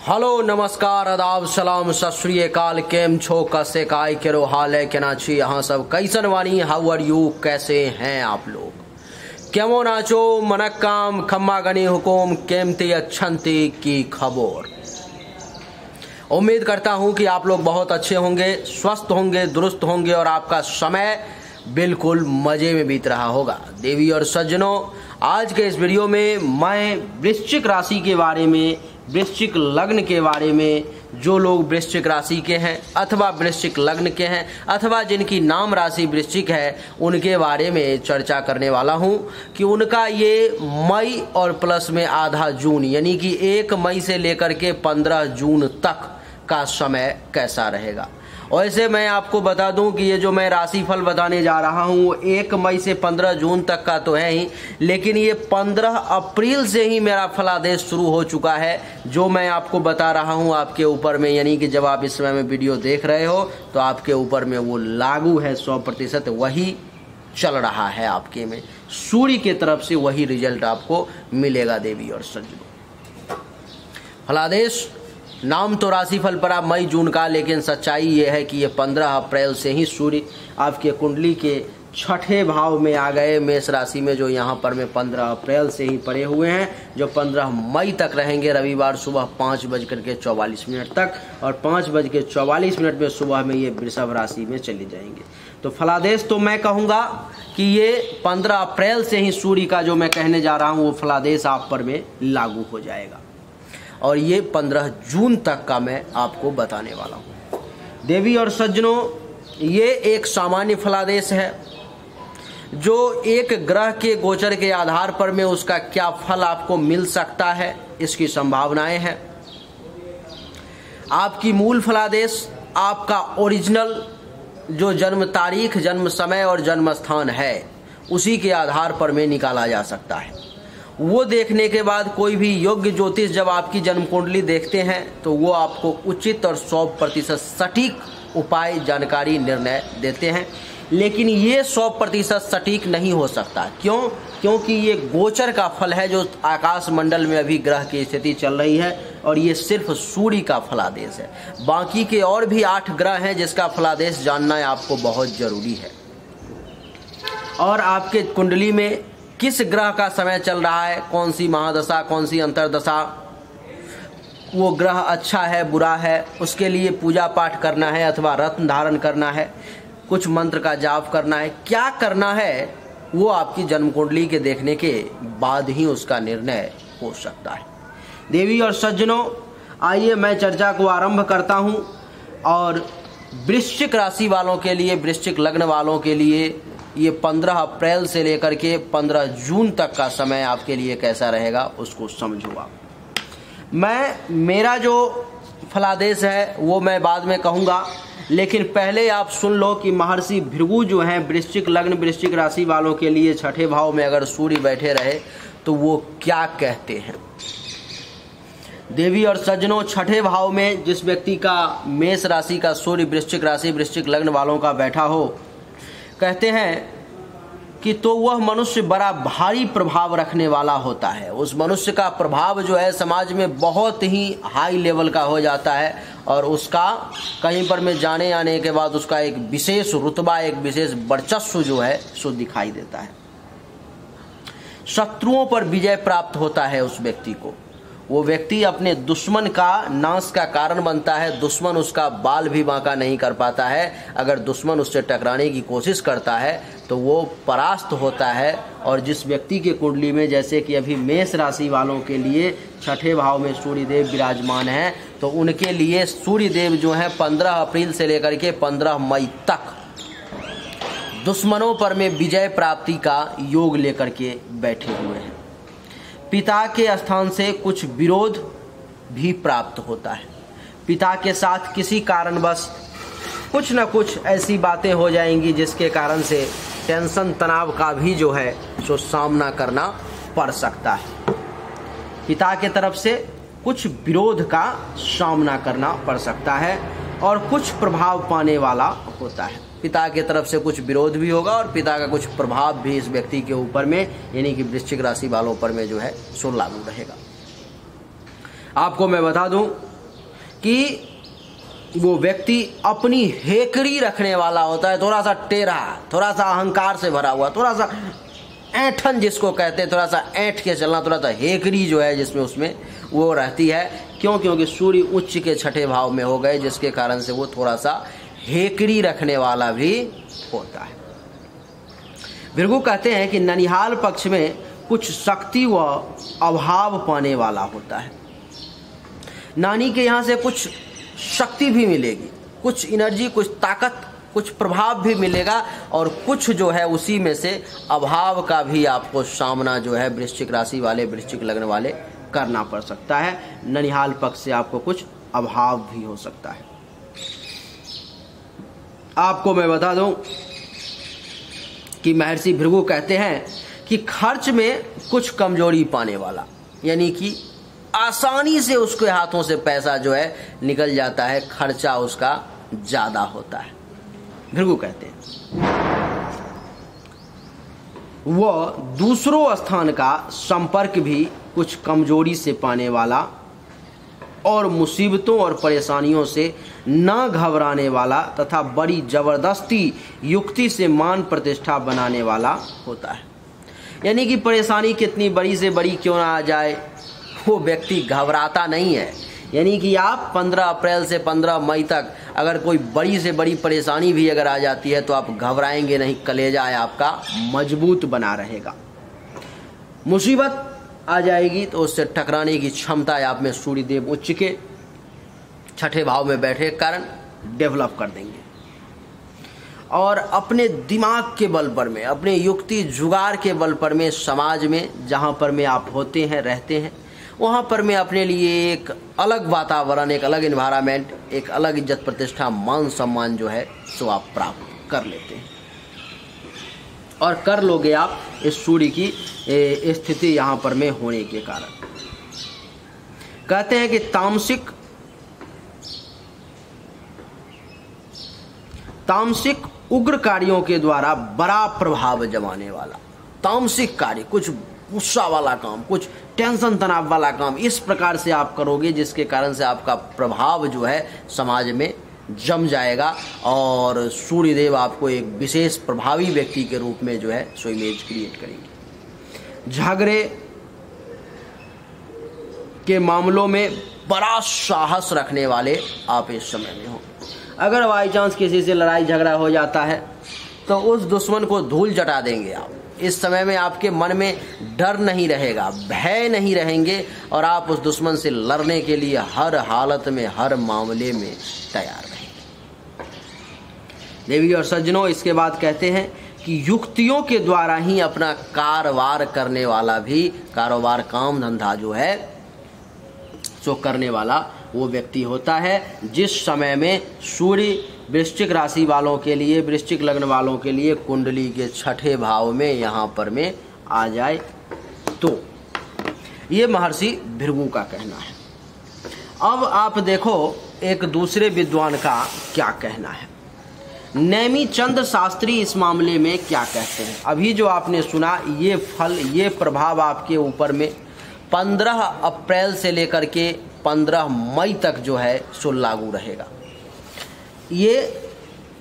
Hello नमस्कार आदाब सलाम सत श्री अकाल। केम छो कसे काय केरो हाल है केना छी यहाँ सब कैसन वानी हाउ आर यू कैसे हैं आप लोग केमो नाचो मनक्काम खम्मा गनी हुकुम केमती अच्छंती की खबर। उम्मीद करता हूं कि आप लोग बहुत अच्छे होंगे, स्वस्थ होंगे, दुरुस्त होंगे और आपका समय बिल्कुल मजे में बीत रहा होगा। देवी और सज्जनों, आज के इस वीडियो में मैं वृश्चिक राशि के बारे में, वृश्चिक लग्न के बारे में, जो लोग वृश्चिक राशि के हैं अथवा वृश्चिक लग्न के हैं अथवा जिनकी नाम राशि वृश्चिक है उनके बारे में चर्चा करने वाला हूं कि उनका ये मई और प्लस में आधा जून यानी कि 1 मई से लेकर के 15 जून तक का समय कैसा रहेगा। और ऐसे मैं आपको बता दूं कि ये जो मैं राशिफल बताने जा रहा हूं 1 मई से 15 जून तक का तो है ही, लेकिन ये 15 अप्रैल से ही मेरा फलादेश शुरू हो चुका है। जो मैं आपको बता रहा हूं आपके ऊपर में, यानी कि जब आप इस समय में वीडियो देख रहे हो तो आपके ऊपर में वो लागू है 100%, वही चल रहा है आपके में। सूर्य की तरफ से वही रिजल्ट आपको मिलेगा। देवी और सज्जनों, फलादेश नाम तो राशिफल पर आप मई जून का, लेकिन सच्चाई ये है कि ये 15 अप्रैल से ही सूर्य आपके कुंडली के छठे भाव में आ गए मेष राशि में, जो यहाँ पर में 15 अप्रैल से ही पड़े हुए हैं, जो 15 मई तक रहेंगे। रविवार सुबह 5:44 तक और 5:44 में सुबह में ये वृषभ राशि में चले जाएंगे। तो फलादेश तो मैं कहूँगा कि ये 15 अप्रैल से ही सूर्य का जो मैं कहने जा रहा हूँ वो फलादेश आप पर में लागू हो जाएगा और ये 15 जून तक का मैं आपको बताने वाला हूँ। देवी और सज्जनों, ये एक सामान्य फलादेश है जो एक ग्रह के गोचर के आधार पर में उसका क्या फल आपको मिल सकता है, इसकी संभावनाएं हैं। आपकी मूल फलादेश आपका ओरिजिनल जो जन्म तारीख, जन्म समय और जन्म स्थान है उसी के आधार पर में निकाला जा सकता है। वो देखने के बाद कोई भी योग्य ज्योतिष जब आपकी जन्म कुंडली देखते हैं तो वो आपको उचित और 100% सटीक उपाय, जानकारी, निर्णय देते हैं। लेकिन ये 100% सटीक नहीं हो सकता। क्यों? क्योंकि ये गोचर का फल है जो आकाश मंडल में अभी ग्रह की स्थिति चल रही है और ये सिर्फ सूर्य का फलादेश है। बाकी के और भी 8 ग्रह हैं जिसका फलादेश जानना आपको बहुत जरूरी है। और आपके कुंडली में किस ग्रह का समय चल रहा है, कौन सी महादशा, कौन सी अंतरदशा, वो ग्रह अच्छा है बुरा है, उसके लिए पूजा पाठ करना है अथवा रत्न धारण करना है, कुछ मंत्र का जाप करना है, क्या करना है, वो आपकी जन्म कुंडली के देखने के बाद ही उसका निर्णय हो सकता है। देवी और सज्जनों, आइए मैं चर्चा को आरंभ करता हूं और वृश्चिक राशि वालों के लिए, वृश्चिक लग्न वालों के लिए ये 15 अप्रैल से लेकर के 15 जून तक का समय आपके लिए कैसा रहेगा उसको समझो आप। मेरा जो फलादेश है वो मैं बाद में कहूँगा, लेकिन पहले आप सुन लो कि महर्षि भृगु जो हैं वृश्चिक लग्न, वृश्चिक राशि वालों के लिए छठे भाव में अगर सूर्य बैठे रहे तो वो क्या कहते हैं। देवी और सज्जनों, छठे भाव में जिस व्यक्ति का मेष राशि का सूर्य वृश्चिक राशि, वृश्चिक लग्न वालों का बैठा हो, कहते हैं कि तो वह मनुष्य बड़ा भारी प्रभाव रखने वाला होता है। उस मनुष्य का प्रभाव जो है समाज में बहुत ही हाई लेवल का हो जाता है और उसका कहीं पर में जाने आने के बाद उसका एक विशेष रुतबा, एक विशेष वर्चस्व जो है सो दिखाई देता है। शत्रुओं पर विजय प्राप्त होता है उस व्यक्ति को। वो व्यक्ति अपने दुश्मन का नाश का कारण बनता है। दुश्मन उसका बाल भी बांका नहीं कर पाता है। अगर दुश्मन उससे टकराने की कोशिश करता है तो वो परास्त होता है। और जिस व्यक्ति के कुंडली में, जैसे कि अभी मेष राशि वालों के लिए छठे भाव में सूर्यदेव विराजमान हैं, तो उनके लिए सूर्यदेव जो है 15 अप्रैल से लेकर के 15 मई तक दुश्मनों पर में विजय प्राप्ति का योग लेकर के बैठे हुए हैं। पिता के स्थान से कुछ विरोध भी प्राप्त होता है। पिता के साथ किसी कारणवश कुछ न कुछ ऐसी बातें हो जाएंगी जिसके कारण से टेंशन, तनाव का भी जो है सो सामना करना पड़ सकता है। पिता के तरफ से कुछ विरोध का सामना करना पड़ सकता है और कुछ प्रभाव पाने वाला होता है। पिता की तरफ से कुछ विरोध भी होगा और पिता का कुछ प्रभाव भी इस व्यक्ति के ऊपर में, यानी कि वृश्चिक राशि वालों पर में जो है सो लागू रहेगा। आपको मैं बता दूं कि वो व्यक्ति अपनी हेकड़ी रखने वाला होता है, थोड़ा सा टेढ़ा, थोड़ा सा अहंकार से भरा हुआ, थोड़ा सा ऐंठन जिसको कहते हैं, थोड़ा सा ऐंठ के चलना, थोड़ा सा हेकड़ी जो है जिसमें उसमें वो रहती है। क्यों? क्योंकि सूर्य उच्च के छठे भाव में हो गए, जिसके कारण से वो थोड़ा सा हेकड़ी रखने वाला भी होता है। भृगु कहते हैं कि ननिहाल पक्ष में कुछ शक्ति व अभाव पाने वाला होता है। नानी के यहाँ से कुछ शक्ति भी मिलेगी, कुछ एनर्जी, कुछ ताकत, कुछ प्रभाव भी मिलेगा, और कुछ जो है उसी में से अभाव का भी आपको सामना जो है वृश्चिक राशि वाले, वृश्चिक लग्न वाले करना पड़ सकता है। ननिहाल पक्ष से आपको कुछ अभाव भी हो सकता है। आपको मैं बता दूं कि महर्षि भृगु कहते हैं कि खर्च में कुछ कमजोरी पाने वाला, यानी कि आसानी से उसके हाथों से पैसा जो है निकल जाता है, खर्चा उसका ज्यादा होता है। भृगु कहते हैं वह दूसरों स्थान का संपर्क भी कुछ कमजोरी से पाने वाला और मुसीबतों और परेशानियों से न घबराने वाला तथा बड़ी जबरदस्ती युक्ति से मान प्रतिष्ठा बनाने वाला होता है। यानी कि परेशानी कितनी बड़ी से बड़ी क्यों ना आ जाए, वो व्यक्ति घबराता नहीं है। यानी कि आप 15 अप्रैल से 15 मई तक अगर कोई बड़ी से बड़ी परेशानी भी अगर आ जाती है तो आप घबराएंगे नहीं, कलेजा आपका मजबूत बना रहेगा। मुसीबत आ जाएगी तो उससे टकराने की क्षमता आप में सूर्यदेव उच्च के छठे भाव में बैठे कारण डेवलप कर देंगे, और अपने दिमाग के बल पर में, अपने युक्ति जुगाड़ के बल पर में समाज में जहाँ पर में आप होते हैं, रहते हैं, वहाँ पर में अपने लिए एक अलग वातावरण, एक अलग इन्वायरमेंट, एक अलग इज्जत प्रतिष्ठा, मान सम्मान जो है सो आप प्राप्त कर लेते हैं, और कर लोगे आप इस सूर्य की स्थिति यहाँ पर में होने के कारण। कहते हैं कि तामसिक उग्र कार्यों के द्वारा बड़ा प्रभाव जमाने वाला, तामसिक कार्य, कुछ गुस्सा वाला काम, कुछ टेंशन तनाव वाला काम, इस प्रकार से आप करोगे जिसके कारण से आपका प्रभाव जो है समाज में जम जाएगा, और सूर्यदेव आपको एक विशेष प्रभावी व्यक्ति के रूप में जो है सो इमेज क्रिएट करेंगे। झगड़े के मामलों में बड़ा साहस रखने वाले आप इस समय में हो। अगर बाई चांस किसी से लड़ाई झगड़ा हो जाता है तो उस दुश्मन को धूल चटा देंगे आप। इस समय में आपके मन में डर नहीं रहेगा, भय नहीं रहेंगे, और आप उस दुश्मन से लड़ने के लिए हर हालत में, हर मामले में तैयार रहेंगे। देवी और सज्जनों, इसके बाद कहते हैं कि युक्तियों के द्वारा ही अपना कारोबार करने वाला भी, कारोबार काम धंधा जो है सो करने वाला वो व्यक्ति होता है। जिस समय में सूर्य वृश्चिक राशि वालों के लिए, वृश्चिक लग्न वालों के लिए कुंडली के छठे भाव में यहाँ पर में आ जाए तो ये महर्षि भृगु का कहना है। अब आप देखो एक दूसरे विद्वान का क्या कहना है। नेमी चंद शास्त्री इस मामले में क्या कहते हैं। अभी जो आपने सुना ये फल, ये प्रभाव आपके ऊपर में 15 अप्रैल से लेकर के 15 मई तक जो है सो लागू रहेगा। ये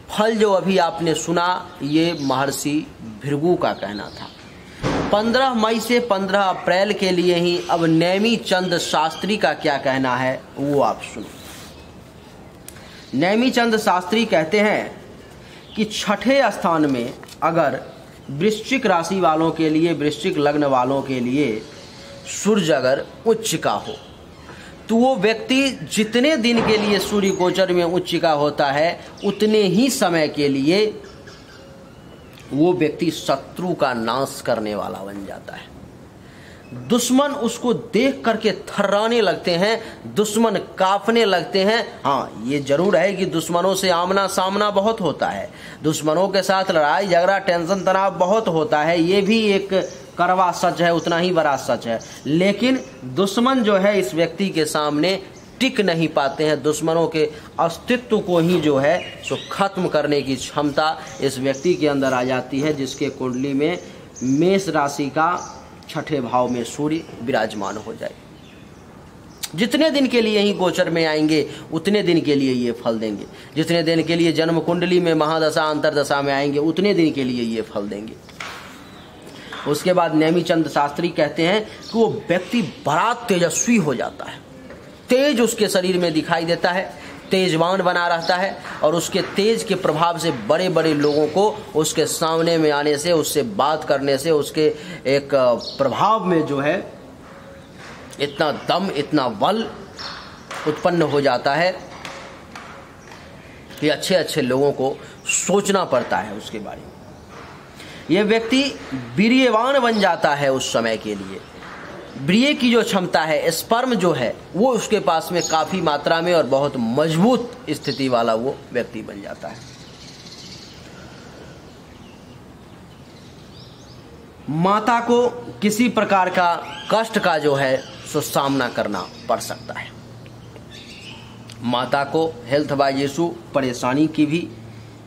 फल जो अभी आपने सुना ये महर्षि भृगु का कहना था। 15 मई से 15 अप्रैल के लिए ही अब नेमी चंद शास्त्री का क्या कहना है वो आप सुनो। नेमी चंद शास्त्री कहते हैं कि छठे स्थान में अगर वृश्चिक राशि वालों के लिए, वृश्चिक लग्न वालों के लिए सूर्य अगर उच्च का हो तो वो व्यक्ति जितने दिन के लिए सूर्य गोचर में उच्च का होता है उतने ही समय के लिए वो व्यक्ति शत्रु का नाश करने वाला बन जाता है। दुश्मन उसको देख करके थर्राने लगते हैं, दुश्मन कांपने लगते हैं। हाँ, ये जरूर है कि दुश्मनों से आमना सामना बहुत होता है, दुश्मनों के साथ लड़ाई झगड़ा टेंशन तनाव बहुत होता है, ये भी एक कड़वा सच है, उतना ही बड़ा सच है। लेकिन दुश्मन जो है इस व्यक्ति के सामने टिक नहीं पाते हैं, दुश्मनों के अस्तित्व को ही जो है सो खत्म करने की क्षमता इस व्यक्ति के अंदर आ जाती है, जिसके कुंडली में मेष राशि का छठे भाव में सूर्य विराजमान हो जाए। जितने दिन के लिए ही गोचर में आएंगे उतने दिन के लिए ये फल देंगे। जितने दिन के लिए जन्म कुंडली में महादशा अंतरदशा में आएंगे उतने दिन के लिए ये फल देंगे। उसके बाद नेमीचंद शास्त्री कहते हैं कि वो व्यक्ति बड़ा तेजस्वी हो जाता है, तेज उसके शरीर में दिखाई देता है, तेजवान बना रहता है और उसके तेज के प्रभाव से बड़े बड़े लोगों को उसके सामने में आने से, उससे बात करने से, उसके एक प्रभाव में जो है इतना दम, इतना बल उत्पन्न हो जाता है कि अच्छे अच्छे लोगों को सोचना पड़ता है उसके बारे में। यह व्यक्ति वीर्यवान बन जाता है उस समय के लिए। वीर्य की जो क्षमता है, स्पर्म जो है, वो उसके पास में काफी मात्रा में और बहुत मजबूत स्थिति वाला वो व्यक्ति बन जाता है। माता को किसी प्रकार का कष्ट का जो है सो सामना करना पड़ सकता है। माता को हेल्थ वाइज इशू, परेशानी की भी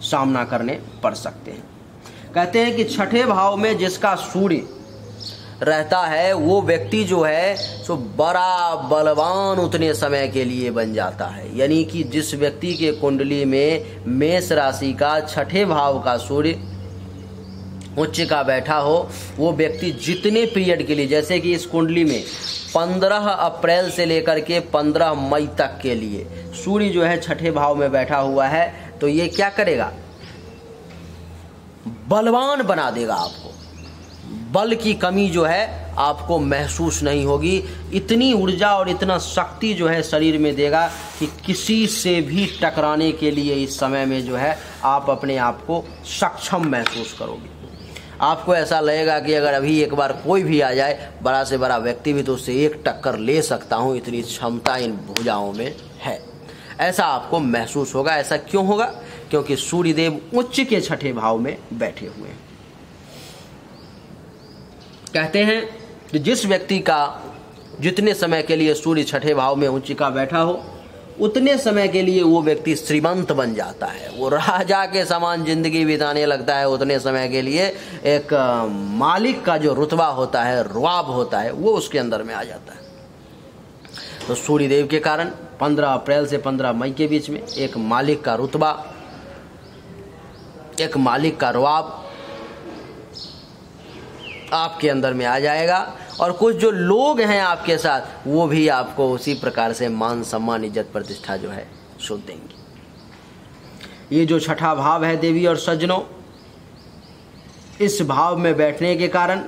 सामना करने पड़ सकते हैं। कहते हैं कि छठे भाव में जिसका सूर्य रहता है वो व्यक्ति जो है सो बड़ा बलवान उतने समय के लिए बन जाता है। यानी कि जिस व्यक्ति के कुंडली में मेष राशि का छठे भाव का सूर्य उच्च का बैठा हो, वो व्यक्ति जितने पीरियड के लिए, जैसे कि इस कुंडली में 15 अप्रैल से लेकर के 15 मई तक के लिए सूर्य जो है छठे भाव में बैठा हुआ है, तो ये क्या करेगा? बलवान बना देगा आपको। बल की कमी जो है आपको महसूस नहीं होगी। इतनी ऊर्जा और इतना शक्ति जो है शरीर में देगा कि किसी से भी टकराने के लिए इस समय में जो है आप अपने आप को सक्षम महसूस करोगे। आपको ऐसा लगेगा कि अगर अभी एक बार कोई भी आ जाए, बड़ा से बड़ा व्यक्ति भी, तो उससे एक टक्कर ले सकता हूँ, इतनी क्षमता इन भुजाओं में है। ऐसा आपको महसूस होगा। ऐसा क्यों होगा? क्योंकि सूर्यदेव उच्च के छठे भाव में बैठे हुए हैं। कहते हैं कि जिस व्यक्ति का जितने समय के लिए सूर्य छठे भाव में उच्च का बैठा हो, उतने समय के लिए वो व्यक्ति श्रीमंत बन जाता है। वो राजा के समान जिंदगी बिताने लगता है। उतने समय के लिए एक मालिक का जो रुतबा होता है, रुआब होता है, वो उसके अंदर में आ जाता है। तो सूर्यदेव के कारण 15 अप्रैल से 15 मई के बीच में एक मालिक का रुतबा, एक मालिक का रुआब आपके अंदर में आ जाएगा। और कुछ जो लोग हैं आपके साथ, वो भी आपको उसी प्रकार से मान सम्मान, इज्जत, प्रतिष्ठा जो है सो देंगे। ये जो छठा भाव है देवी और सज्जनों, इस भाव में बैठने के कारण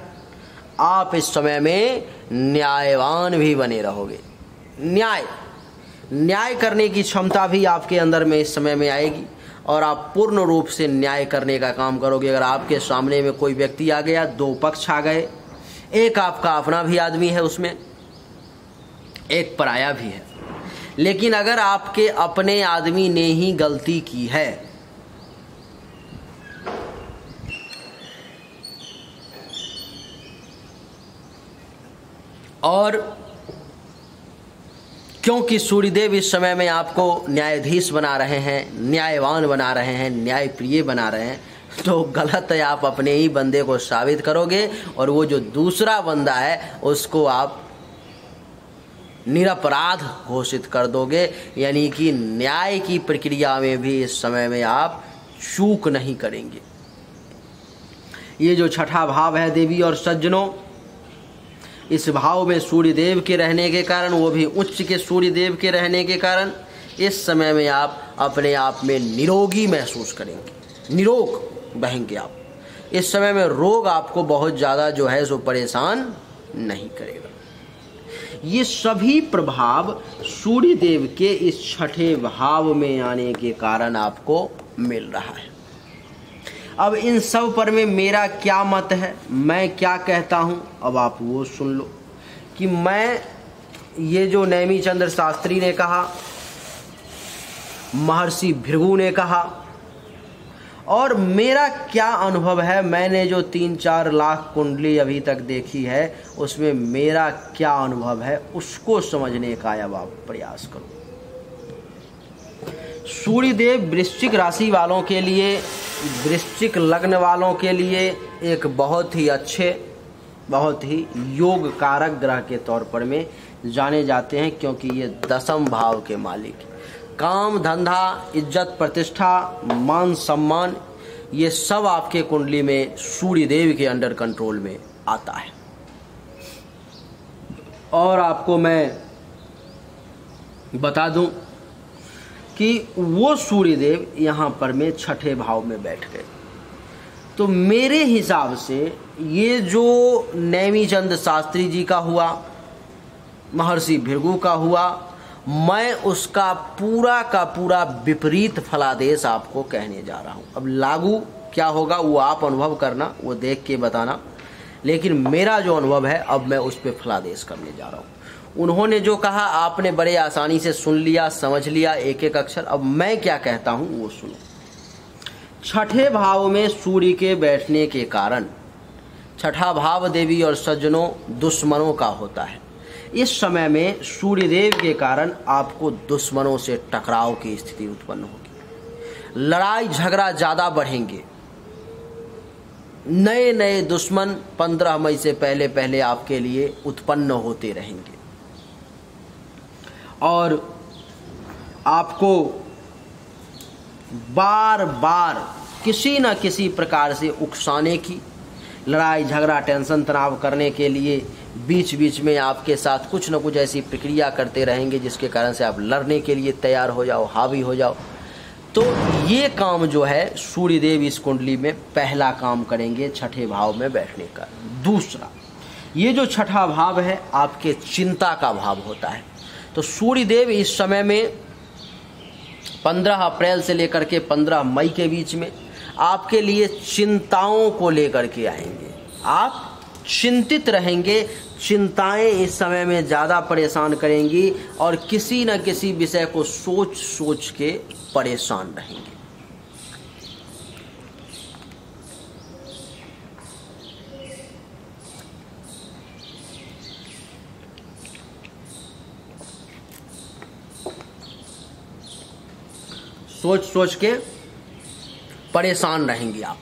आप इस समय में न्यायवान भी बने रहोगे। न्याय करने की क्षमता भी आपके अंदर में इस समय में आएगी और आप पूर्ण रूप से न्याय करने का काम करोगे। अगर आपके सामने में कोई व्यक्ति आ गया, दो पक्ष आ गए, एक आपका अपना भी आदमी है, उसमें एक पराया भी है, लेकिन अगर आपके अपने आदमी ने ही गलती की है और क्योंकि सूर्यदेव इस समय में आपको न्यायाधीश बना रहे हैं, न्यायवान बना रहे हैं, न्यायप्रिय बना रहे हैं, तो गलत है आप अपने ही बंदे को साबित करोगे और वो जो दूसरा बंदा है उसको आप निरपराध घोषित कर दोगे। यानी कि न्याय की प्रक्रिया में भी इस समय में आप चूक नहीं करेंगे। ये जो छठा भाव है देवी और सज्जनों, इस भाव में सूर्यदेव के रहने के कारण, वो भी उच्च के सूर्यदेव के रहने के कारण, इस समय में आप अपने आप में निरोगी महसूस करेंगे, निरोग बहेंगे आप। इस समय में रोग आपको बहुत ज़्यादा जो है सो परेशान नहीं करेगा। ये सभी प्रभाव सूर्यदेव के इस छठे भाव में आने के कारण आपको मिल रहा है। अब इन सब पर में मेरा क्या मत है, मैं क्या कहता हूं, अब आप वो सुन लो कि मैं, ये जो नेमीचंद शास्त्री ने कहा, महर्षि भृगु ने कहा, और मेरा क्या अनुभव है, मैंने जो 3-4 लाख कुंडली अभी तक देखी है उसमें मेरा क्या अनुभव है, उसको समझने का अब आप प्रयास करो। सूर्यदेव वृश्चिक राशि वालों के लिए, वृश्चिक लग्न वालों के लिए एक बहुत ही अच्छे, बहुत ही योग कारक ग्रह के तौर पर में जाने जाते हैं, क्योंकि ये दशम भाव के मालिक। काम, धंधा, इज्जत, प्रतिष्ठा, मान सम्मान, ये सब आपके कुंडली में सूर्य देव के अंडर कंट्रोल में आता है। और आपको मैं बता दूं कि वो सूर्य देव यहाँ पर में छठे भाव में बैठ गए। तो मेरे हिसाब से ये जो नेमीचंद शास्त्री जी का हुआ, महर्षि भृगु का हुआ, मैं उसका पूरा का पूरा विपरीत फलादेश आपको कहने जा रहा हूँ। अब लागू क्या होगा वो आप अनुभव करना, वो देख के बताना, लेकिन मेरा जो अनुभव है अब मैं उस पर फलादेश करने जा रहा हूँ। उन्होंने जो कहा आपने बड़े आसानी से सुन लिया, समझ लिया एक एक अक्षर। अब मैं क्या कहता हूँ वो सुनो। छठे भाव में सूर्य के बैठने के कारण, छठा भाव देवी और सज्जनों दुश्मनों का होता है। इस समय में सूर्य देव के कारण आपको दुश्मनों से टकराव की स्थिति उत्पन्न होगी, लड़ाई झगड़ा ज्यादा बढ़ेंगे, नए नए दुश्मन 15 मई से पहले पहले आपके लिए उत्पन्न होते रहेंगे और आपको बार बार किसी न किसी प्रकार से उकसाने की, लड़ाई झगड़ा टेंशन तनाव करने के लिए बीच बीच में आपके साथ कुछ न कुछ ऐसी प्रक्रिया करते रहेंगे जिसके कारण से आप लड़ने के लिए तैयार हो जाओ, हावी हो जाओ। तो ये काम जो है सूर्य देव इस कुंडली में पहला काम करेंगे छठे भाव में बैठने का। दूसरा, ये जो छठा भाव है आपके चिंता का भाव होता है। तो सूर्य देव इस समय में 15 अप्रैल से लेकर के 15 मई के बीच में आपके लिए चिंताओं को लेकर के आएंगे। आप चिंतित रहेंगे, चिंताएं इस समय में ज़्यादा परेशान करेंगी और किसी न किसी विषय को सोच सोच के परेशान रहेंगे। सोच सोच के परेशान रहेंगे आप।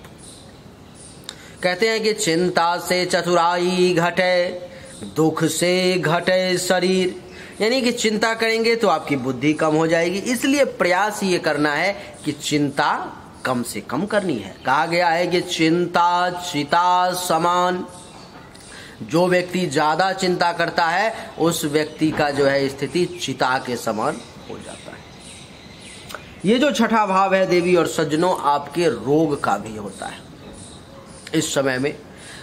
कहते हैं कि चिंता से चतुराई घटे, दुख से घटे शरीर, यानी कि चिंता करेंगे तो आपकी बुद्धि कम हो जाएगी। इसलिए प्रयास ये करना है कि चिंता कम से कम करनी है। कहा गया है कि चिंता चिता समान, जो व्यक्ति ज्यादा चिंता करता है उस व्यक्ति का जो है स्थिति चिता के समान हो जाता है। ये जो छठा भाव है देवी और सज्जनों आपके रोग का भी होता है। इस समय में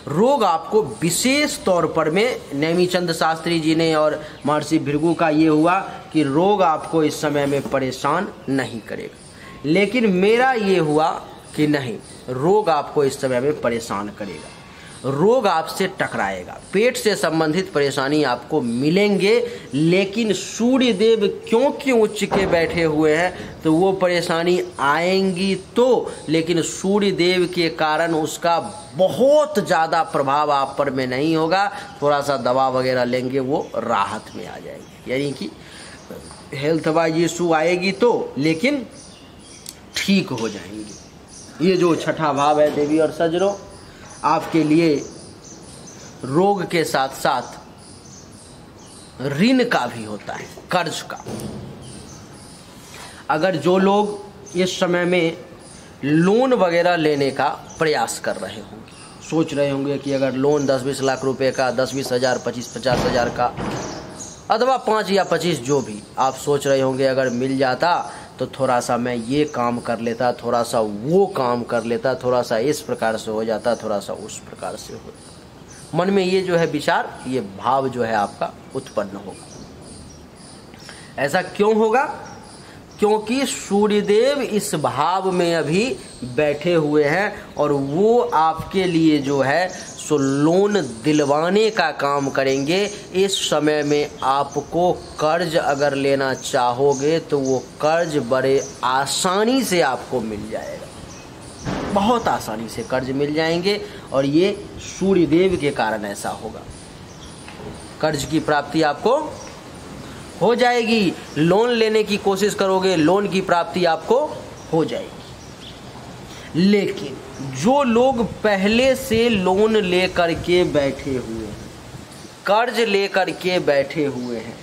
रोग आपको विशेष तौर पर में नेमीचंद शास्त्री जी ने और महर्षि भृगु का ये हुआ कि रोग आपको इस समय में परेशान नहीं करेगा, लेकिन मेरा ये हुआ कि नहीं, रोग आपको इस समय में परेशान करेगा, रोग आपसे टकराएगा, पेट से संबंधित परेशानी आपको मिलेंगे। लेकिन सूर्य देव क्योंकि उच्च के बैठे हुए हैं तो वो परेशानी आएंगी तो, लेकिन सूर्य देव के कारण उसका बहुत ज़्यादा प्रभाव आप पर में नहीं होगा। थोड़ा सा दवा वगैरह लेंगे वो राहत में आ जाएगी, यानी कि हेल्थ वाइज इशू आएगी तो, लेकिन ठीक हो जाएंगे। ये जो छठा भाव है देवी और सज्जनों आपके लिए रोग के साथ साथ ऋण का भी होता है, कर्ज का। अगर जो लोग इस समय में लोन वगैरह लेने का प्रयास कर रहे होंगे, सोच रहे होंगे कि अगर लोन 10-20 लाख रुपए का, 10-20 हज़ार, 25-50 हज़ार का, अथवा 5 या 25 जो भी आप सोच रहे होंगे अगर मिल जाता तो थोड़ा सा मैं ये काम कर लेता, थोड़ा सा वो काम कर लेता, थोड़ा सा इस प्रकार से हो जाता, थोड़ा सा उस प्रकार से हो जाता। मन में ये जो है विचार, ये भाव जो है आपका उत्पन्न होगा। ऐसा क्यों होगा? क्योंकि सूर्यदेव इस भाव में अभी बैठे हुए हैं और वो आपके लिए जो है सो लोन दिलवाने का काम करेंगे। इस समय में आपको कर्ज अगर लेना चाहोगे तो वो कर्ज बड़े आसानी से आपको मिल जाएगा, बहुत आसानी से कर्ज मिल जाएंगे और ये सूर्यदेव के कारण ऐसा होगा। कर्ज की प्राप्ति आपको हो जाएगी, लोन लेने की कोशिश करोगे, लोन की प्राप्ति आपको हो जाएगी। लेकिन जो लोग पहले से लोन लेकर के बैठे हुए हैं कर्ज लेकर के बैठे हुए हैं।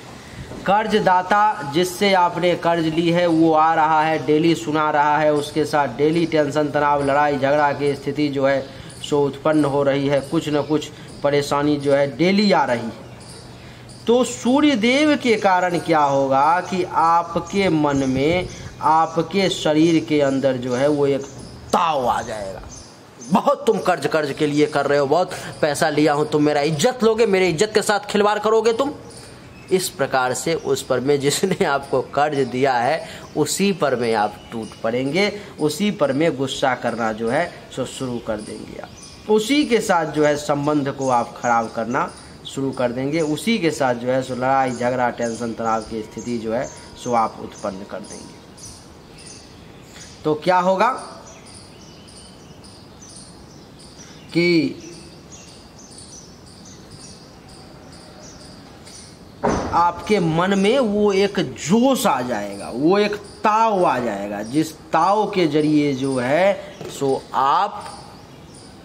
कर्जदाता जिससे आपने कर्ज ली है वो आ रहा है, डेली सुना रहा है, उसके साथ डेली टेंशन, तनाव, लड़ाई झगड़ा की स्थिति जो है सो उत्पन्न हो रही है। कुछ न कुछ परेशानी जो है डेली आ रही है। तो सूर्य देव के कारण क्या होगा कि आपके मन में, आपके शरीर के अंदर जो है वो एक ताव आ जाएगा। बहुत तुम कर्ज के लिए कर रहे हो, बहुत पैसा लिया हूं, तुम मेरा इज्जत लोगे, मेरे इज्जत के साथ खिलवाड़ करोगे तुम। इस प्रकार से उस पर में जिसने आपको कर्ज दिया है उसी पर में आप टूट पड़ेंगे, उसी पर में गुस्सा करना जो है सो शुरू कर देंगे आप। उसी के साथ जो है संबंध को आप खराब करना शुरू कर देंगे, उसी के साथ जो है सो लड़ाई झगड़ा, टेंशन, तनाव की स्थिति जो है सो आप उत्पन्न कर देंगे। तो क्या होगा कि आपके मन में वो एक जोश आ जाएगा, वो एक ताव आ जाएगा, जिस ताव के जरिए जो है सो आप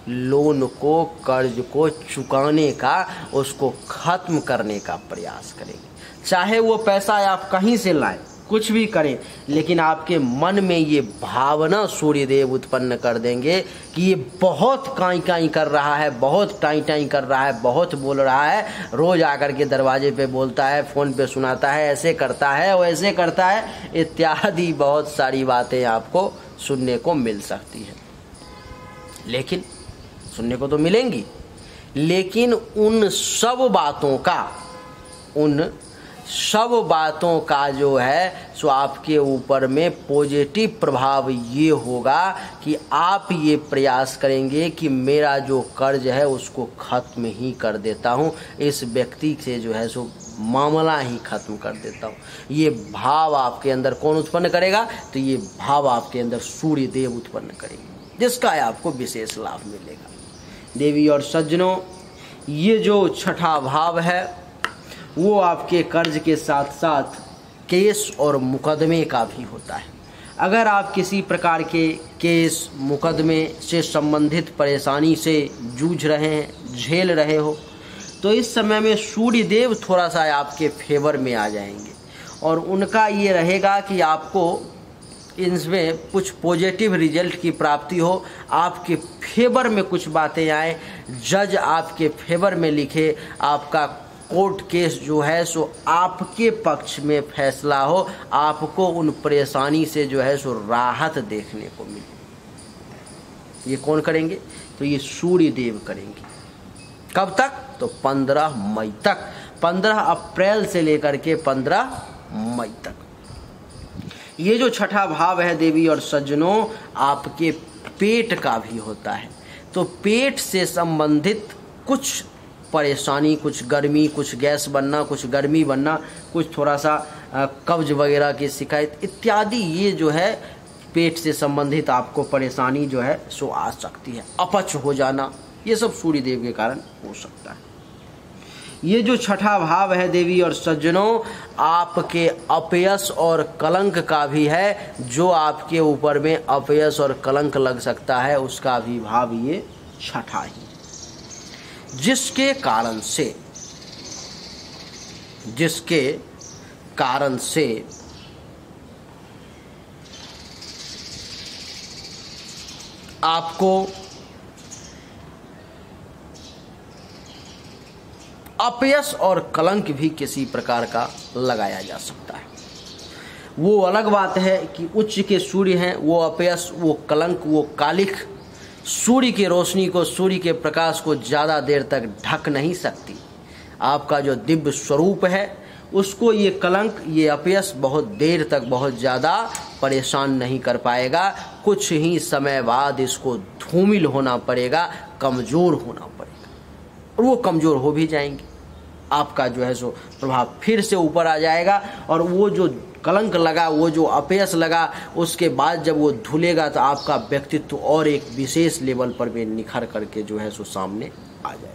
लोन को, कर्ज को चुकाने का, उसको खत्म करने का प्रयास करेंगे। चाहे वो पैसा आप कहीं से लाएं, कुछ भी करें, लेकिन आपके मन में ये भावना सूर्यदेव उत्पन्न कर देंगे कि ये बहुत काई काई कर रहा है, बहुत टाई टाई कर रहा है, बहुत बोल रहा है, रोज आकर के दरवाजे पे बोलता है, फोन पे सुनाता है, ऐसे करता है, वैसे करता है, इत्यादि बहुत सारी बातें आपको सुनने को मिल सकती है। लेकिन सुनने को तो मिलेंगी, लेकिन उन सब बातों का जो है सो आपके ऊपर में पॉजिटिव प्रभाव ये होगा कि आप ये प्रयास करेंगे कि मेरा जो कर्ज है उसको खत्म ही कर देता हूँ, इस व्यक्ति से जो है सो मामला ही खत्म कर देता हूँ। ये भाव आपके अंदर कौन उत्पन्न करेगा? तो ये भाव आपके अंदर सूर्य देव उत्पन्न करेंगे, जिसका आपको विशेष लाभ मिलेगा। देवी और सज्जनों, ये जो छठा भाव है वो आपके कर्ज के साथ साथ केस और मुकदमे का भी होता है। अगर आप किसी प्रकार के केस मुकदमे से संबंधित परेशानी से जूझ रहे हैं, झेल रहे हो, तो इस समय में सूर्य देव थोड़ा सा आपके फेवर में आ जाएंगे और उनका ये रहेगा कि आपको इनमें कुछ पॉजिटिव रिजल्ट की प्राप्ति हो, आपके फेवर में कुछ बातें आए, जज आपके फेवर में लिखे, आपका कोर्ट केस जो है सो आपके पक्ष में फैसला हो, आपको उन परेशानी से जो है सो राहत देखने को मिले। ये कौन करेंगे? तो ये सूर्य देव करेंगे। कब तक? तो 15 मई तक, 15 अप्रैल से लेकर के 15 मई तक। ये जो छठा भाव है देवी और सज्जनों, आपके पेट का भी होता है। तो पेट से संबंधित कुछ परेशानी, कुछ गर्मी, कुछ गैस बनना, कुछ गर्मी बनना, कुछ थोड़ा सा कब्ज वगैरह की शिकायत इत्यादि, ये जो है पेट से संबंधित आपको परेशानी जो है सो आ सकती है। अपच हो जाना, ये सब सूर्य देव के कारण हो सकता है। ये जो छठा भाव है देवी और सज्जनों, आपके अपयश और कलंक का भी है। जो आपके ऊपर में अपयश और कलंक लग सकता है उसका भी भाव ये छठा ही, जिसके कारण से आपको अपयश और कलंक भी किसी प्रकार का लगाया जा सकता है। वो अलग बात है कि उच्च के सूर्य हैं, वो अपयश, वो कलंक, वो कालिख सूर्य की रोशनी को, सूर्य के प्रकाश को ज़्यादा देर तक ढक नहीं सकती। आपका जो दिव्य स्वरूप है उसको ये कलंक, ये अपयश बहुत देर तक, बहुत ज़्यादा परेशान नहीं कर पाएगा। कुछ ही समय बाद इसको धूमिल होना पड़ेगा, कमज़ोर होना पड़ेगा, और वो कमज़ोर हो भी जाएंगे। आपका जो है सो प्रभाव फिर से ऊपर आ जाएगा, और वो जो कलंक लगा, वो जो अपयश लगा, उसके बाद जब वो धुलेगा तो आपका व्यक्तित्व और एक विशेष लेवल पर भी निखर करके जो है सो सामने आ जाएगा।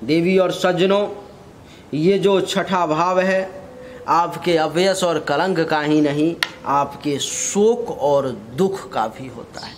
देवी और सज्जनों, ये जो छठा भाव है आपके अपयश और कलंक का ही नहीं, आपके शोक और दुख का भी होता है।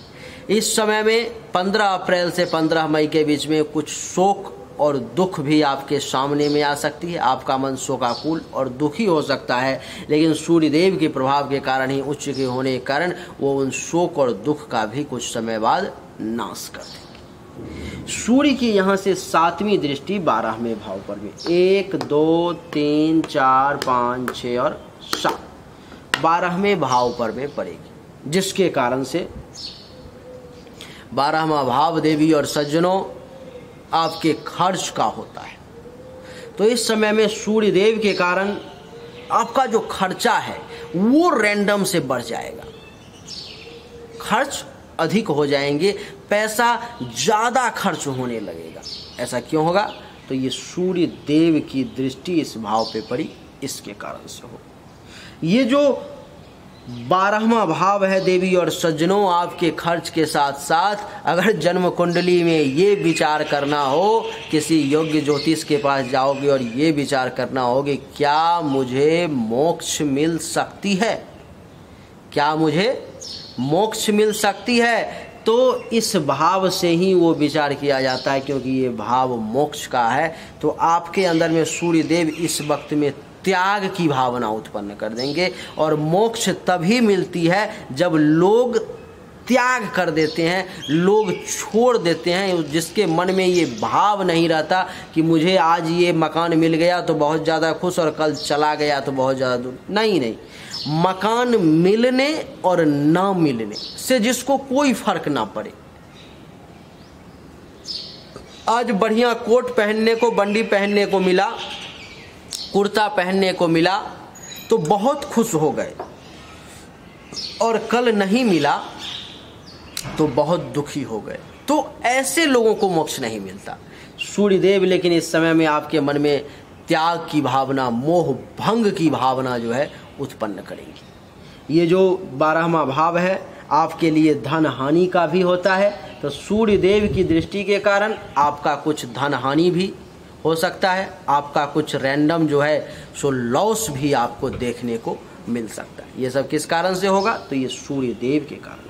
इस समय में 15 अप्रैल से 15 मई के बीच में कुछ शोक, और दुख भी आपके सामने में आ सकती है। आपका मन शोकाकुल और दुखी हो सकता है, लेकिन सूर्यदेव के प्रभाव के कारण ही, उच्च के होने के कारण वो उन शोक और दुख का भी कुछ समय बाद नाश कर देंगे। सूर्य की यहाँ से 7वीं दृष्टि 12वें भाव पर भी, 1 2 3 4 5 6 और 7 12वें भाव पर में पड़ेगी, जिसके कारण से 12वां भाव देवी और सज्जनों आपके खर्च का होता है। तो इस समय में सूर्य देव के कारण आपका जो खर्चा है वो रैंडम से बढ़ जाएगा, खर्च अधिक हो जाएंगे, पैसा ज़्यादा खर्च होने लगेगा। ऐसा क्यों होगा? तो ये सूर्य देव की दृष्टि इस भाव पे पड़ी, इसके कारण से हो। ये जो 12वां भाव है देवी और सज्जनों, आपके खर्च के साथ साथ अगर जन्म कुंडली में ये विचार करना हो, किसी योग्य ज्योतिष के पास जाओगे और ये विचार करना हो कि क्या मुझे मोक्ष मिल सकती है, क्या मुझे मोक्ष मिल सकती है, तो इस भाव से ही वो विचार किया जाता है, क्योंकि ये भाव मोक्ष का है। तो आपके अंदर में सूर्य देव इस वक्त में त्याग की भावना उत्पन्न कर देंगे, और मोक्ष तभी मिलती है जब लोग त्याग कर देते हैं, लोग छोड़ देते हैं। जिसके मन में ये भाव नहीं रहता कि मुझे आज ये मकान मिल गया तो बहुत ज़्यादा खुश और कल चला गया तो बहुत ज़्यादा दूर, नहीं, मकान मिलने और ना मिलने से जिसको कोई फर्क ना पड़े। आज बढ़िया कोट पहनने को, बंडी पहनने को मिला, कुर्ता पहनने को मिला तो बहुत खुश हो गए, और कल नहीं मिला तो बहुत दुखी हो गए। तो ऐसे लोगों को मोक्ष नहीं मिलता। सूर्यदेव लेकिन इस समय में आपके मन में त्याग की भावना, मोह भंग की भावना जो है उत्पन्न करेंगी। ये जो 12वां भाव है आपके लिए धन हानि का भी होता है, तो सूर्यदेव की दृष्टि के कारण आपका कुछ धन हानि भी हो सकता है, आपका कुछ रैंडम जो है सो लॉस भी आपको देखने को मिल सकता है। ये सब किस कारण से होगा? तो ये सूर्य देव के कारण।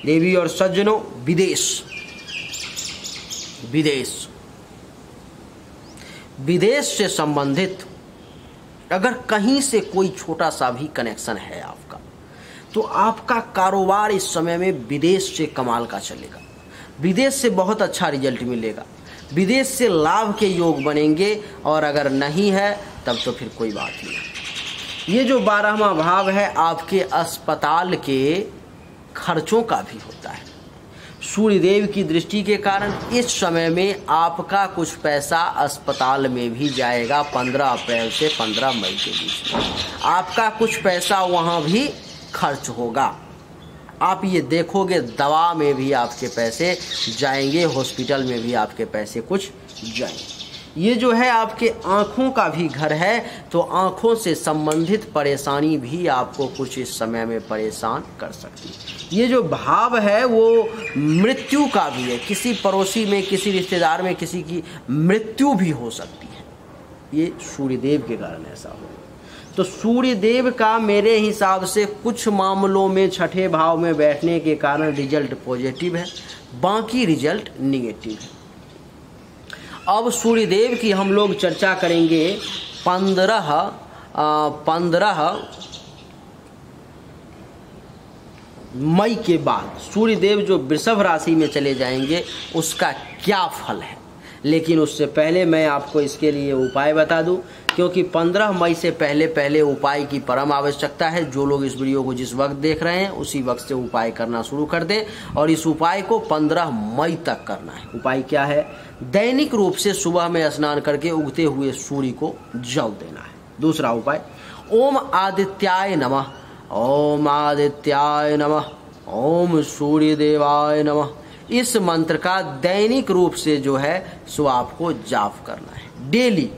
देवी और सज्जनों, विदेश से संबंधित अगर कहीं से कोई छोटा सा भी कनेक्शन है आपका, तो आपका कारोबार इस समय में विदेश से कमाल का चलेगा, विदेश से बहुत अच्छा रिजल्ट मिलेगा, विदेश से लाभ के योग बनेंगे। और अगर नहीं है तब तो फिर कोई बात नहीं। ये जो 12वां भाव है आपके अस्पताल के खर्चों का भी होता है। सूर्यदेव की दृष्टि के कारण इस समय में आपका कुछ पैसा अस्पताल में भी जाएगा। 15 अप्रैल से 15 मई के बीच में आपका कुछ पैसा वहाँ भी खर्च होगा। आप ये देखोगे, दवा में भी आपके पैसे जाएंगे, हॉस्पिटल में भी आपके पैसे कुछ जाएंगे। ये जो है आपके आँखों का भी घर है, तो आँखों से संबंधित परेशानी भी आपको कुछ इस समय में परेशान कर सकती है। ये जो भाव है वो मृत्यु का भी है, किसी पड़ोसी में, किसी रिश्तेदार में किसी की मृत्यु भी हो सकती है। ये सूर्यदेव के कारण ऐसा हो। तो सूर्यदेव का मेरे हिसाब से कुछ मामलों में छठे भाव में बैठने के कारण रिजल्ट पॉजिटिव है, बाकी रिजल्ट निगेटिव है। अब सूर्यदेव की हम लोग चर्चा करेंगे 15 मई के बाद। सूर्यदेव जो वृषभ राशि में चले जाएंगे उसका क्या फल है, लेकिन उससे पहले मैं आपको इसके लिए उपाय बता दूं, क्योंकि 15 मई से पहले उपाय की परम आवश्यकता है। जो लोग इस वीडियो को जिस वक्त देख रहे हैं उसी वक्त से उपाय करना शुरू कर दें, और इस उपाय को 15 मई तक करना है। उपाय क्या है? दैनिक रूप से सुबह में स्नान करके उगते हुए सूर्य को जल देना है। दूसरा उपाय, ओम आदित्याय नमः, ओम आदित्याय नमः, ओम सूर्य देवाय नमः। इस मंत्र का दैनिक रूप से जो है सो आपको जाप करना है डेली।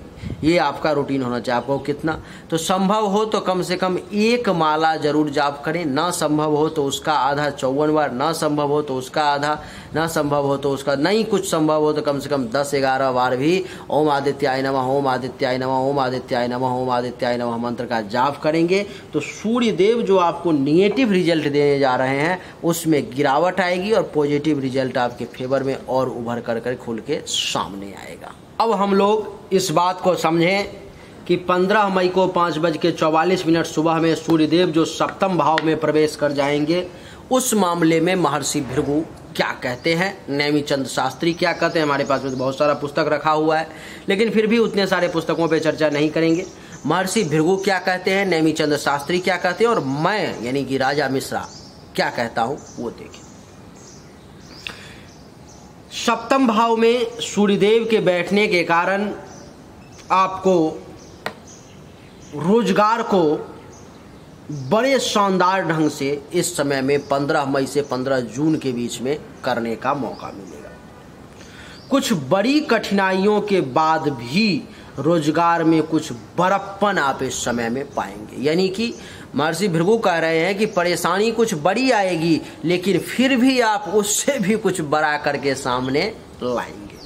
ये आपका रूटीन होना चाहिए। आपको कितना तो संभव हो तो कम से कम 1 माला जरूर जाप करें, ना संभव हो तो उसका आधा 54 बार, ना संभव हो तो उसका आधा, ना संभव हो तो उसका, नहीं कुछ संभव हो तो कम से कम 10-11 बार भी ओम आदित्याय नमः, ओम आदित्याय नमः, ओम आदित्याय नमः, ओम आदित्याय नमः मंत्र का जाप करेंगे तो सूर्यदेव जो आपको निगेटिव रिजल्ट देने जा रहे हैं उसमें गिरावट आएगी, और पॉजिटिव रिजल्ट आपके फेवर में और उभर कर खुल के सामने आएगा। अब हम लोग इस बात को समझें कि 15 मई को 5:44 सुबह में सूर्यदेव जो सप्तम भाव में प्रवेश कर जाएंगे, उस मामले में महर्षि भृगु क्या कहते हैं, नेमिचंद शास्त्री क्या कहते हैं। हमारे पास में तो बहुत सारा पुस्तक रखा हुआ है, लेकिन फिर भी उतने सारे पुस्तकों पे चर्चा नहीं करेंगे। महर्षि भृगु क्या कहते हैं, नेमिचंद शास्त्री क्या कहते हैं, और मैं यानी कि राजा मिश्रा क्या कहता हूं, वो देखें। सप्तम भाव में सूर्यदेव के बैठने के कारण आपको रोजगार को बड़े शानदार ढंग से इस समय में 15 मई से 15 जून के बीच में करने का मौका मिलेगा। कुछ बड़ी कठिनाइयों के बाद भी रोजगार में कुछ बड़प्पन आप इस समय में पाएंगे। यानी कि महर्षि भृगु कह रहे हैं कि परेशानी कुछ बड़ी आएगी, लेकिन फिर भी आप उससे भी कुछ बड़ा करके सामने लाएंगे।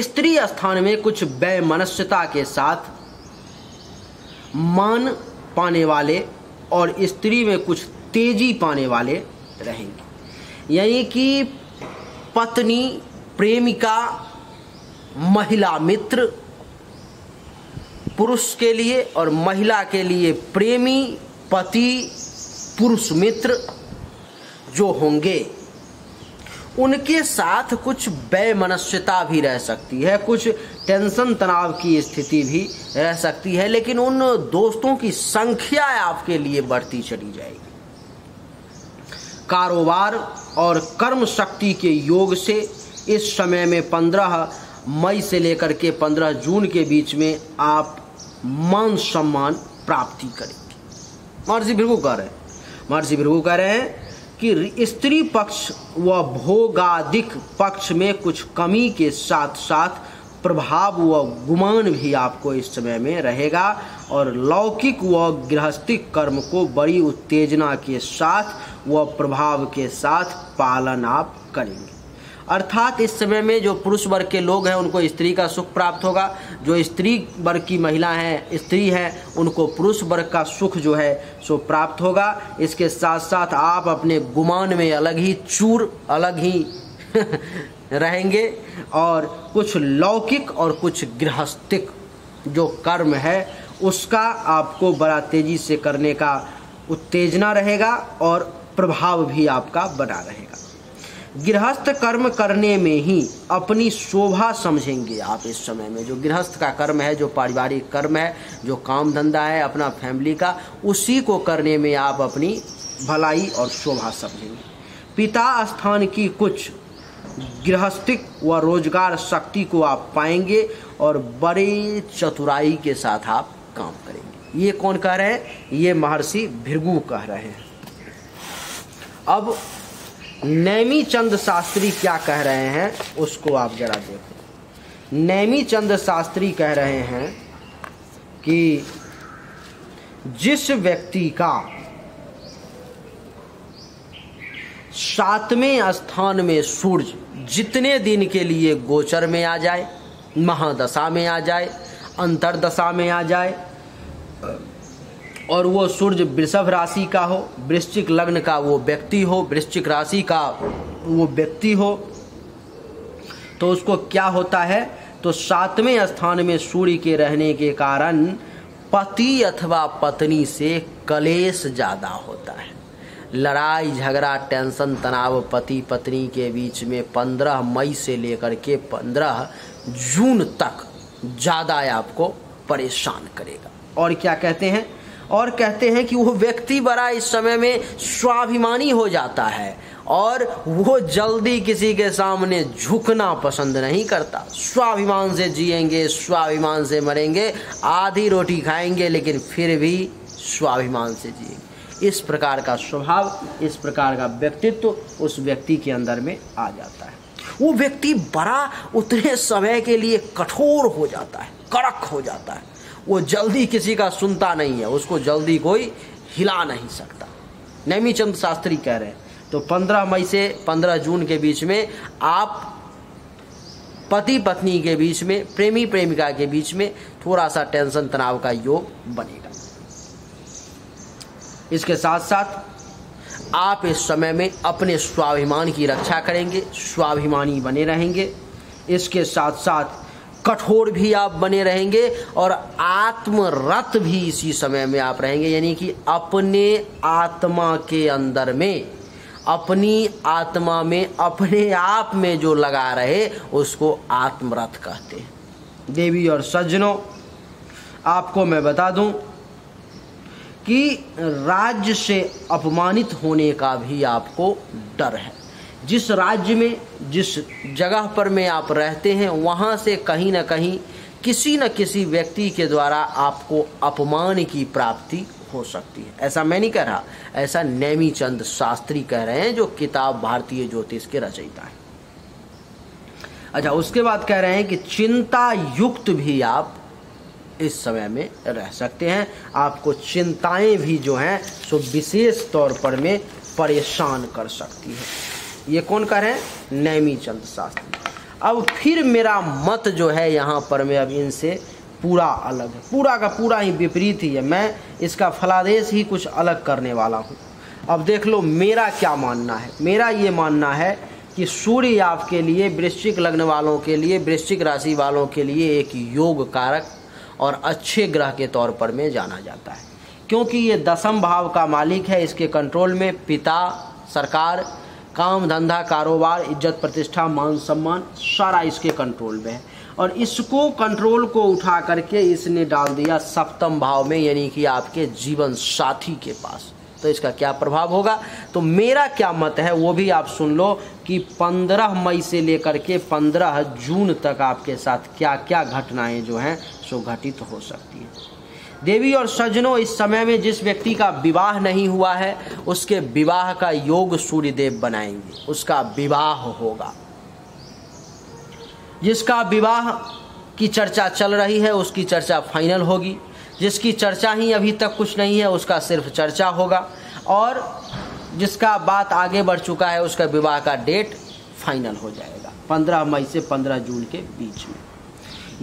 स्त्री स्थान में कुछ वैमनस्यता के साथ मान पाने वाले और स्त्री में कुछ तेजी पाने वाले रहेंगे। यानी कि पत्नी, प्रेमिका, महिला मित्र पुरुष के लिए और महिला के लिए प्रेमी, पति, पुरुष मित्र जो होंगे, उनके साथ कुछ वैमनस्यता भी रह सकती है, कुछ टेंशन तनाव की स्थिति भी रह सकती है, लेकिन उन दोस्तों की संख्या आपके लिए बढ़ती चली जाएगी। कारोबार और कर्म शक्ति के योग से इस समय में 15 मई से लेकर के 15 जून के बीच में आप मान सम्मान प्राप्ति करेंगे। महर्षि भृगु कह रहे हैं कि स्त्री पक्ष व भोगादिक पक्ष में कुछ कमी के साथ साथ प्रभाव व गुमान भी आपको इस समय में रहेगा, और लौकिक व गृहस्थिक कर्म को बड़ी उत्तेजना के साथ व प्रभाव के साथ पालन आप करेंगे। अर्थात इस समय में जो पुरुष वर्ग के लोग हैं उनको स्त्री का सुख प्राप्त होगा, जो स्त्री वर्ग की महिला हैं, स्त्री हैं, उनको पुरुष वर्ग का सुख जो है सो प्राप्त होगा। इसके साथ साथ आप अपने गुमान में अलग ही रहेंगे, और कुछ लौकिक और कुछ गृहस्थिक जो कर्म है उसका आपको बड़ा तेजी से करने का उत्तेजना रहेगा और प्रभाव भी आपका बना रहेगा। गृहस्थ कर्म करने में ही अपनी शोभा समझेंगे आप इस समय में। जो गृहस्थ का कर्म है, जो पारिवारिक कर्म है, जो काम धंधा है अपना फैमिली का, उसी को करने में आप अपनी भलाई और शोभा समझेंगे। पिता स्थान की कुछ गृहस्थिक व रोजगार शक्ति को आप पाएंगे और बड़े चतुराई के साथ आप काम करेंगे। ये कौन कह रहे हैं? ये महर्षि भृगु कह रहे हैं। अब नेमिचंद शास्त्री क्या कह रहे हैं उसको आप जरा देखो। नेमिचंद शास्त्री कह रहे हैं कि जिस व्यक्ति का 7वें स्थान में सूर्य जितने दिन के लिए गोचर में आ जाए, महादशा में आ जाए, अंतरदशा में आ जाए, और वो सूर्य वृषभ राशि का हो, वृश्चिक लग्न का वो व्यक्ति हो, वृश्चिक राशि का वो व्यक्ति हो, तो उसको क्या होता है? तो 7वें स्थान में सूर्य के रहने के कारण पति अथवा पत्नी से कलेश ज़्यादा होता है। लड़ाई झगड़ा, टेंशन तनाव पति पत्नी के बीच में 15 मई से लेकर के 15 जून तक ज़्यादा आपको परेशान करेगा। और क्या कहते हैं? और कहते हैं कि वो व्यक्ति बड़ा इस समय में स्वाभिमानी हो जाता है और वो जल्दी किसी के सामने झुकना पसंद नहीं करता। स्वाभिमान से जिएंगे, स्वाभिमान से मरेंगे, आधी रोटी खाएंगे लेकिन फिर भी स्वाभिमान से जिएंगे। इस प्रकार का स्वभाव, इस प्रकार का व्यक्तित्व उस व्यक्ति के अंदर में आ जाता है। वो व्यक्ति बड़ा उतने समय के लिए कठोर हो जाता है, कड़क हो जाता है। वो जल्दी किसी का सुनता नहीं है, उसको जल्दी कोई हिला नहीं सकता। नेमिचंद शास्त्री कह रहे हैं। तो 15 मई से 15 जून के बीच में आप पति पत्नी के बीच में, प्रेमी प्रेमिका के बीच में थोड़ा सा टेंशन तनाव का योग बनेगा। इसके साथ साथ आप इस समय में अपने स्वाभिमान की रक्षा करेंगे, स्वाभिमानी बने रहेंगे। इसके साथ साथ कठोर भी आप बने रहेंगे और आत्मरत भी इसी समय में आप रहेंगे, यानी कि अपने आत्मा के अंदर में, अपनी आत्मा में, अपने आप में जो लगा रहे उसको आत्मरत कहते हैं। देवी और सज्जनों, आपको मैं बता दूं कि राज्य से अपमानित होने का भी आपको डर है। जिस राज्य में, जिस जगह पर में आप रहते हैं, वहाँ से कहीं ना कहीं किसी न किसी व्यक्ति के द्वारा आपको अपमान की प्राप्ति हो सकती है। ऐसा मैं नहीं कह रहा, ऐसा नेमीचंद शास्त्री कह रहे हैं, जो किताब भारतीय ज्योतिष के रचयिता हैं। अच्छा, उसके बाद कह रहे हैं कि चिंता युक्त भी आप इस समय में रह सकते हैं। आपको चिंताएं भी जो हैं सो विशेष तौर पर में परेशान कर सकती है। ये कौन कह रहे हैं? नेमीचंद शास्त्री। अब फिर मेरा मत जो है यहाँ पर में अब इनसे पूरा अलग है, पूरा का पूरा ही विपरीत ही है। मैं इसका फलादेश ही कुछ अलग करने वाला हूँ। अब देख लो मेरा क्या मानना है। मेरा ये मानना है कि सूर्य आपके लिए, वृश्चिक लग्न वालों के लिए, वृश्चिक राशि वालों के लिए एक योग कारक और अच्छे ग्रह के तौर पर में जाना जाता है, क्योंकि ये दशम भाव का मालिक है। इसके कंट्रोल में पिता, सरकार, काम धंधा, कारोबार, इज्जत प्रतिष्ठा, मान सम्मान सारा इसके कंट्रोल में है। और इसको कंट्रोल को उठा करके इसने डाल दिया सप्तम भाव में, यानी कि आपके जीवन साथी के पास। तो इसका क्या प्रभाव होगा? तो मेरा क्या मत है वो भी आप सुन लो कि 15 मई से लेकर के 15 जून तक आपके साथ क्या क्या घटनाएं जो हैं सो घटित हो सकती है। देवी और सज्जनों, इस समय में जिस व्यक्ति का विवाह नहीं हुआ है उसके विवाह का योग सूर्यदेव बनाएंगे, उसका विवाह होगा। जिसका विवाह की चर्चा चल रही है उसकी चर्चा फाइनल होगी। जिसकी चर्चा ही अभी तक कुछ नहीं है उसका सिर्फ चर्चा होगा। और जिसका बात आगे बढ़ चुका है उसका विवाह का डेट फाइनल हो जाएगा 15 मई से 15 जून के बीच में।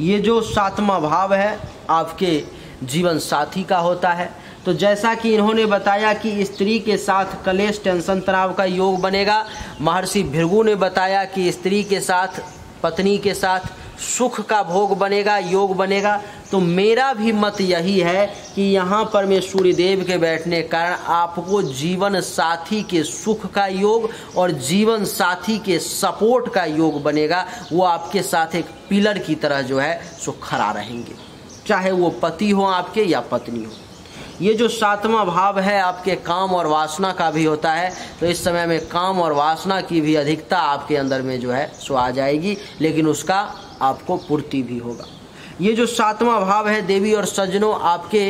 ये जो 7वां भाव है आपके जीवन साथी का होता है। तो जैसा कि इन्होंने बताया कि स्त्री के साथ कलेश, टेंशन, तनाव का योग बनेगा। महर्षि भृगु ने बताया कि स्त्री के साथ, पत्नी के साथ सुख का भोग बनेगा, योग बनेगा। तो मेरा भी मत यही है कि यहाँ पर में सूर्यदेव के बैठने के कारण आपको जीवन साथी के सुख का योग और जीवन साथी के सपोर्ट का योग बनेगा। वो आपके साथ एक पिलर की तरह जो है सो खड़ा रहेंगे, चाहे वो पति हो आपके या पत्नी हो। ये जो 7वां भाव है आपके काम और वासना का भी होता है। तो इस समय में काम और वासना की भी अधिकता आपके अंदर में जो है सो आ जाएगी, लेकिन उसका आपको पूर्ति भी होगा। ये जो 7वां भाव है देवी और सज्जनों आपके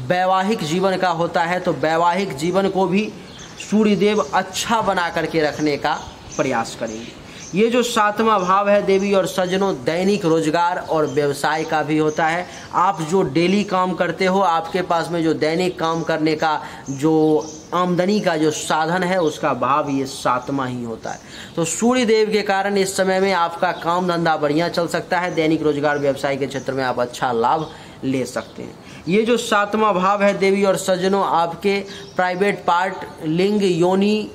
वैवाहिक जीवन का होता है। तो वैवाहिक जीवन को भी सूर्यदेव अच्छा बना करके रखने का प्रयास करेंगे। ये जो 7वां भाव है देवी और सज्जनों दैनिक रोजगार और व्यवसाय का भी होता है। आप जो डेली काम करते हो, आपके पास में जो दैनिक काम करने का जो आमदनी का जो साधन है उसका भाव ये 7वां ही होता है। तो सूर्य देव के कारण इस समय में आपका काम धंधा बढ़िया चल सकता है। दैनिक रोजगार व्यवसाय के क्षेत्र में आप अच्छा लाभ ले सकते हैं। ये जो 7वां भाव है देवी और सज्जनों आपके प्राइवेट पार्ट, लिंग, योनि,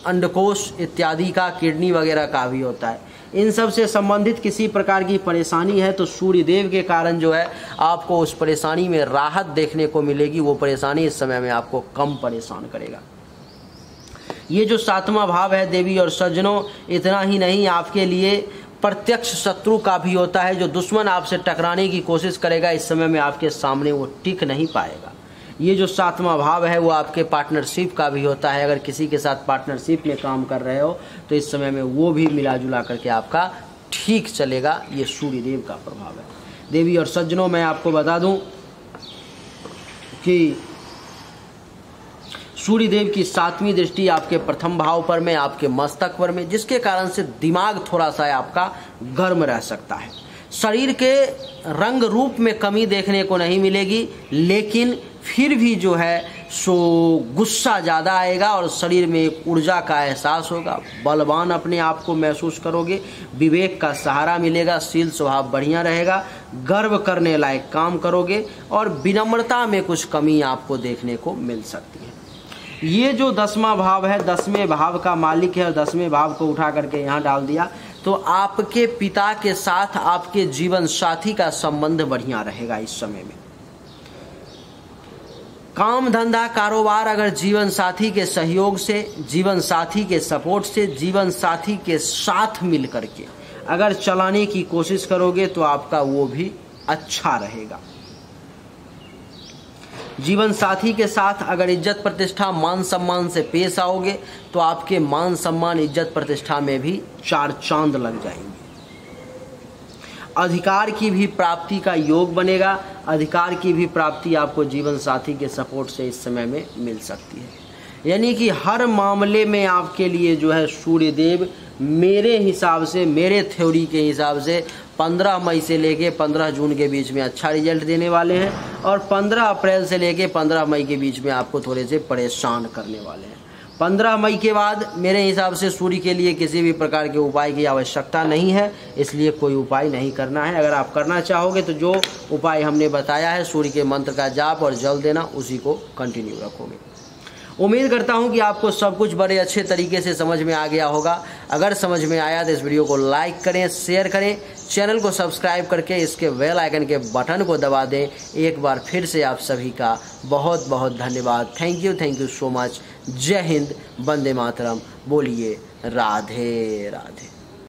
अंडकोश इत्यादि का, किडनी वगैरह का भी होता है। इन सब से संबंधित किसी प्रकार की परेशानी है तो सूर्यदेव के कारण जो है आपको उस परेशानी में राहत देखने को मिलेगी। वो परेशानी इस समय में आपको कम परेशान करेगा। ये जो 7वां भाव है देवी और सज्जनों, इतना ही नहीं आपके लिए प्रत्यक्ष शत्रु का भी होता है। जो दुश्मन आपसे टकराने की कोशिश करेगा इस समय में आपके सामने वो टिक नहीं पाएगा। ये जो 7वां भाव है वो आपके पार्टनरशिप का भी होता है। अगर किसी के साथ पार्टनरशिप में काम कर रहे हो तो इस समय में वो भी मिला जुला करके आपका ठीक चलेगा। ये सूर्यदेव का प्रभाव है। देवी और सज्जनों, मैं आपको बता दूं कि सूर्यदेव की 7वीं दृष्टि आपके प्रथम भाव पर में, आपके मस्तक पर में, जिसके कारण से दिमाग थोड़ा सा आपका गर्म रह सकता है। शरीर के रंग रूप में कमी देखने को नहीं मिलेगी, लेकिन फिर भी जो है सो गुस्सा ज़्यादा आएगा और शरीर में एक ऊर्जा का एहसास होगा। बलवान अपने आप को महसूस करोगे, विवेक का सहारा मिलेगा, शील स्वभाव बढ़िया रहेगा, गर्व करने लायक काम करोगे और विनम्रता में कुछ कमी आपको देखने को मिल सकती है। ये जो 10वां भाव है 10वें भाव का मालिक है और 10वें भाव को उठा करके यहाँ डाल दिया। तो आपके पिता के साथ आपके जीवन साथी का संबंध बढ़िया रहेगा इस समय में। काम धंधा कारोबार अगर जीवन साथी के सहयोग से, जीवन साथी के सपोर्ट से, जीवन साथी के साथ मिल करके अगर चलाने की कोशिश करोगे तो आपका वो भी अच्छा रहेगा। जीवन साथी के साथ अगर इज्जत प्रतिष्ठा मान सम्मान से पेश आओगे तो आपके मान सम्मान इज्जत प्रतिष्ठा में भी 4 चांद लग जाएंगे। अधिकार की भी प्राप्ति का योग बनेगा। अधिकार की भी प्राप्ति आपको जीवन साथी के सपोर्ट से इस समय में मिल सकती है। यानी कि हर मामले में आपके लिए जो है सूर्य देव मेरे हिसाब से, मेरे थ्योरी के हिसाब से 15 मई से लेके 15 जून के बीच में अच्छा रिजल्ट देने वाले हैं और 15 अप्रैल से लेके 15 मई के बीच में आपको थोड़े से परेशान करने वाले हैं। 15 मई के बाद मेरे हिसाब से सूर्य के लिए किसी भी प्रकार के उपाय की आवश्यकता नहीं है, इसलिए कोई उपाय नहीं करना है। अगर आप करना चाहोगे तो जो उपाय हमने बताया है, सूर्य के मंत्र का जाप और जल देना, उसी को कंटिन्यू रखोगे। उम्मीद करता हूं कि आपको सब कुछ बड़े अच्छे तरीके से समझ में आ गया होगा। अगर समझ में आया तो इस वीडियो को लाइक करें, शेयर करें, चैनल को सब्सक्राइब करके इसके बेल आइकन के बटन को दबा दें। एक बार फिर से आप सभी का बहुत बहुत धन्यवाद। Thank you so much. जय हिंद, वंदे मातरम। बोलिए राधे राधे।